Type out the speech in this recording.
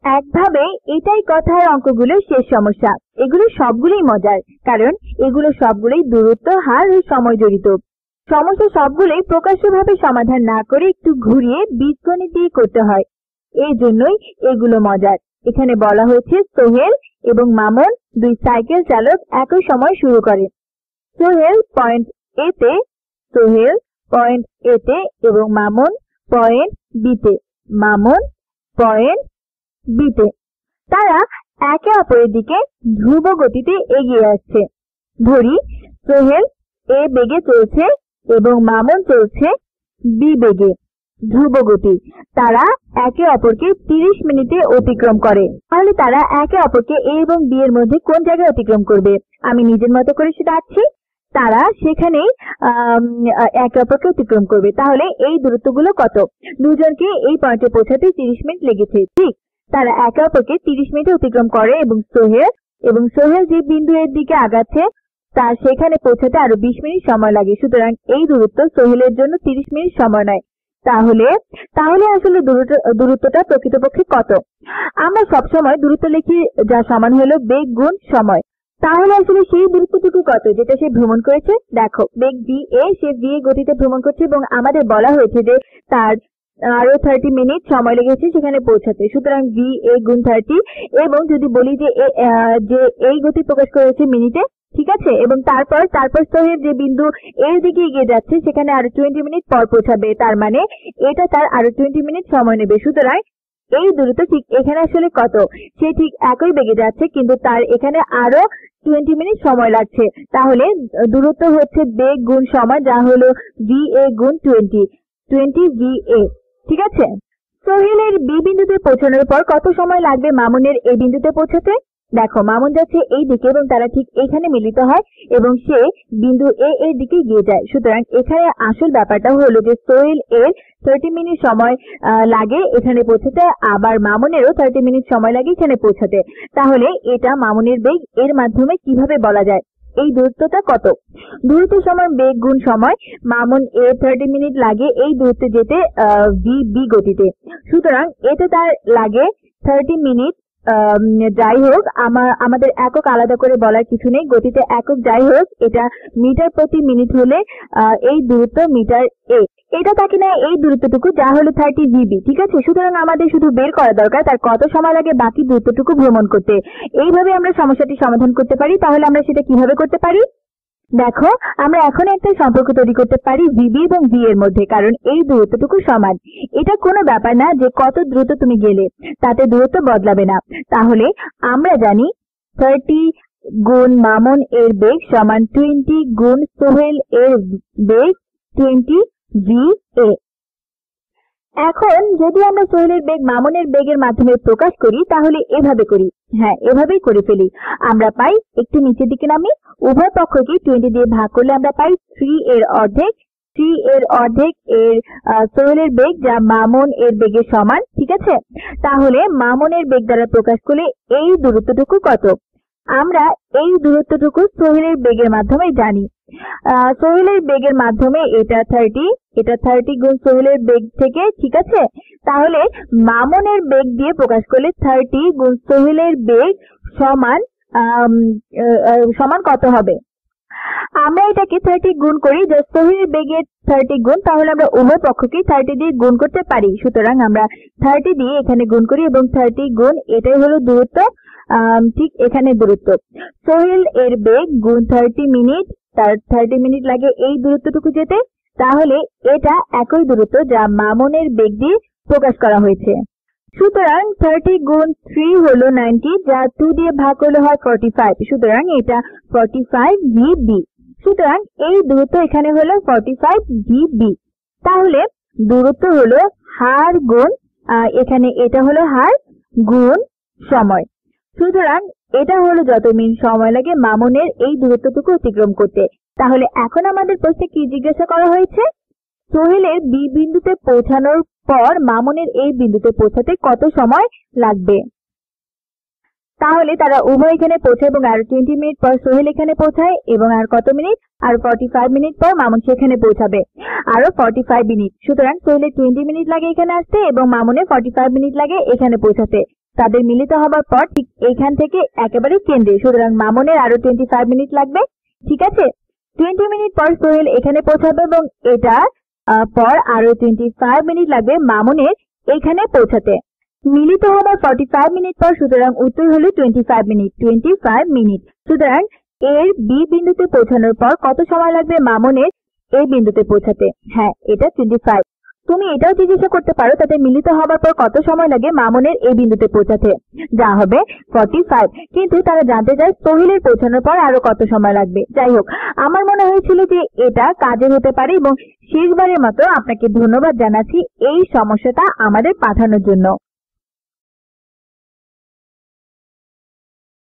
একভাবে এটাই কথার অঙ্কগুলো শেষ সমস্যা। এগুলো সবগুলোই মজার, কারণ এগুলো সবগুলোই দূরত্ব, হার ও সময় জড়িত। সমস্যা সবগুলোই প্রকাশ্যভাবে সমাধান না করে একটু ঘুরিয়ে বীজগণিত দিয়ে করতে হয়, এই জন্যই এগুলো মজার। এখানে বলা হয়েছে সোহেল এবং মামুন দুই সাইকেল চালক একই সময় শুরু করে। সোহেল পয়েন্ট এ তে এবং মামুন পয়েন্ট বি তে। তারা একে অপরের দিকে ধ্রুব গতিতে এগিয়ে আসছে। ধরি সোহেল এ বেগে চলছে এবং মামুন চলছে বি বেগে, ধ্রুব গতি। তারা একে অপরকে 30 মিনিটে অতিক্রম করে। তাহলে তারা একে অপরকে এ এবং বি এর মধ্যে কোন জায়গায় অতিক্রম করবে? আমি নিজের মতো করে সেটা আঁকছি। তারা সেখানেই একে অপরকে অতিক্রম করবে। তাহলে এই দূরত্বগুলো কত? দুজনকে এই পয়েন্টে পৌঁছাতে 30 মিনিট লেগেছে। ঠিক, তারা একে অপরকে 30 মিনিটে অতিক্রম করে এবং সোহেল যে বিন্দু এর দিকে আগাচ্ছে তার সেখানে পৌঁছাতে আরো 20 মিনিট সময় লাগে। সুতরাং এই দূরত্ব সোহেলের জন্য 30 মিনিট সময় নেয়। তাহলে আসলে দূরত্বটা প্রকৃতপক্ষে কত? আমরা সবসময় দূরত্ব লিখি যা সমান হলো বেগ গুণ সময়। তাহলে আসলে সেই দূরত্বটুকু কত যেটা সে ভ্রমণ করেছে? দেখো, বেগ va, সে va গতিতে ভ্রমণ করছে এবং আমাদের বলা হয়েছে যে তার আরো 30 মিনিট সময় লেগেছে সেখানে পৌঁছাতে। সুতরাং va গুণ 30, এবং যদি বলি যে এই গতি প্রকাশ করেছে মিনিটে, ঠিক আছে, এবং তারপর সোহেল যে বিন্দু এর দিকে এগিয়ে যাচ্ছে সেখানে আরো 20 মিনিট পর পৌঁছাবে। তার মানে এটা তার আরো 20 মিনিট সময় নেবে। সুতরাং এই দূরত্ব ঠিক এখানে আসলে কত? সে ঠিক একই বেগে যাচ্ছে, কিন্তু তার এখানে আরো 20 মিনিট সময় লাগছে। তাহলে দূরত্ব হচ্ছে বেগ গুণ সময়, যা হলো va গুণ 20 va। ঠিক আছে, সোহেলের বি বিন্দুতে পৌঁছানোর পর কত সময় লাগবে মামুনের এই বিন্দুতে পৌঁছাতে? দেখো, মামুন যাচ্ছে এই দিকে এবং তারা ঠিক এখানে মিলিত হয় এবং সে বিন্দু এ এর দিকে গিয়ে যায়। সুতরাং এখানে আসল ব্যাপারটা হলো যে সোহেল এর 30 মিনিট সময় লাগে এখানে পৌঁছাতে, আবার মামুনেরও 30 মিনিট সময় লাগে এখানে পৌঁছাতে। তাহলে এটা মামুনের বেগ, এর মাধ্যমে কিভাবে বলা যায় এই দূরত্বটা কত? দূরত্ব সমান বেগ গুণ সময়। মামুন এ 30 মিনিট লাগে এই দূরত্বে যেতে v গতিতে। সুতরাং এতে তার লাগে 30 মিনিট। যাই হোক, আমাদের একক আলাদা করে বলার কিছু নেই, গতিতে একক যাই হোক, এটা মিটার প্রতি মিনিট হলে এই দূরত্ব মিটার এ। এটা থাকে না এই দূরত্বটুকু, যা হলো 30 জিবি। ঠিক আছে, সুতরাং আমাদের শুধু বের করা দরকার তার কত সময় লাগে বাকি দূরত্বটুকু ভ্রমণ করতে। এইভাবে আমরা সমস্যাটি সমাধান করতে পারি। তাহলে আমরা সেটা কিভাবে করতে পারি? দেখো, আমরা এখন একটা সম্পর্ক তৈরি করতে পারি vb এবং v এর মধ্যে, কারণ এই দূরত্বটুকু সমান। এটা কোনো ব্যাপার না যে কত দ্রুত তুমি গেলে, তাতে দূরত্ব বদলাবে না। তাহলে আমরা জানি 30 গুণ মামুন এর বেগ সমান 20 গুণ সোহেল এর বেগ 20 va। এখন যদি আমরা সোহেলের বেগ মামুনের বেগের মাধ্যমে প্রকাশ করি তাহলে এভাবে করি। হ্যাঁ, এভাবেই করে ফেলি। আমরা পাই, একটু নিচের দিকে নামি, উভয় পক্ষকে 20 দিয়ে ভাগ করলে আমরা পাই 3 এর অর্ধেক এর সোহেলের বেগ, যা মামুন এর বেগের সমান। ঠিক আছে, তাহলে মামুনের বেগ দ্বারা প্রকাশ করলে এই দূরত্বটুকু কত? আমরা এই দূরত্বটুকু সোহেলের বেগের মাধ্যমে জানি। সোহেলের বেগের মাধ্যমে এটা 30 গুণ সোহেলের বেগ থেকে। ঠিক আছে, তাহলে মামুনের বেগ দিয়ে প্রকাশ করলে 30 গুণ সোহেলের বেগ সমান কত হবে? আমরা এটাকে 30 গুণ করি, যে সোহেলের বেগের 30 গুণ, তাহলে আমরা উভয় পক্ষকে 30 দিয়ে গুণ করতে পারি। সুতরাং আমরা 30 দিয়ে এখানে গুণ করি এবং 30 গুণ এটাই হলো দূরত্ব। ঠিক এখানে দূরত্ব সোহেল এর বেগ গুণ 30 মিনিট, তার 30 মিনিট লাগে এই দূরত্বটুকু যেতে। তাহলে এটা একই দূরত্ব যা মামুনের বেগ দিয়ে প্রকাশ করা হয়েছে। সুতরাং 30 গুণ 3 হলো 90, যা 2 দিয়ে ভাগ করলে হয় 45। সুতরাং এটা 45 vb। সুতরাং এই দূরত্ব এখানে হলো 45 vb। তাহলে দূরত্ব হলো হার গুণ, এখানে এটা হলো হার গুণ সময়। সুতরাং এটা হলো যত মিনিট সময় লাগে মামুনের এই দূরত্বটুকু অতিক্রম করতে। তাহলে এখন আমাদের প্রশ্নে কি জিজ্ঞাসা করা হয়েছে? সোহেলের বি বিন্দুতে পৌঁছানোর পর মামুনের এই বিন্দুতে পৌঁছাতে কত সময় লাগবে? তাহলে তারা উভয় এখানে পৌঁছায় এবং আরো 20 মিনিট পর সোহেল এখানে পৌঁছায়, এবং আর কত মিনিট? আর 45 মিনিট পর মামুন সেখানে পৌঁছাবে, আরো 45 মিনিট। সুতরাং সোহেলের 20 মিনিট লাগে এখানে আসতে এবং মামুনের 45 মিনিট লাগে এখানে পৌঁছাতে। তাদের মিলিত হবার পর ঠিক এইখান থেকে একেবারে কেন্দ্রে, সুতরাং মামুনের আরো 25 মিনিট লাগবে। ঠিক আছে, 20 মিনিট পর সোহেল এখানে পৌঁছাবে এবং এটার পর আরো 25 মিনিট লাগবে মামুনের এখানে পৌঁছাতে। মিলিত হবার 45 মিনিট পর, সুতরাং উত্তর হলো 25 মিনিট। 25 মিনিট। সুতরাং এর বি বিন্দুতে পৌঁছানোর পর কত সময় লাগবে মামুনের এই বিন্দুতে পৌঁছাতে? হ্যাঁ, এটা 25। তুমি এটাও জিজ্ঞাসা করতে পারো তাদের মিলিত হবার পর কত সময় লাগে মামুনের এই বিন্দুতে পৌঁছাতে, যা হবে 45। কিন্তু তারা জানতে চায় সোহেলের পৌঁছানোর পর আরো কত সময় লাগবে। যাই হোক, আমার মনে হয়েছিল যে এটা কাজের হতে পারে এবং শেষবারের মতো আপনাকে ধন্যবাদ জানাচ্ছি এই সমস্যাটা আমাদের পাঠানোর জন্য।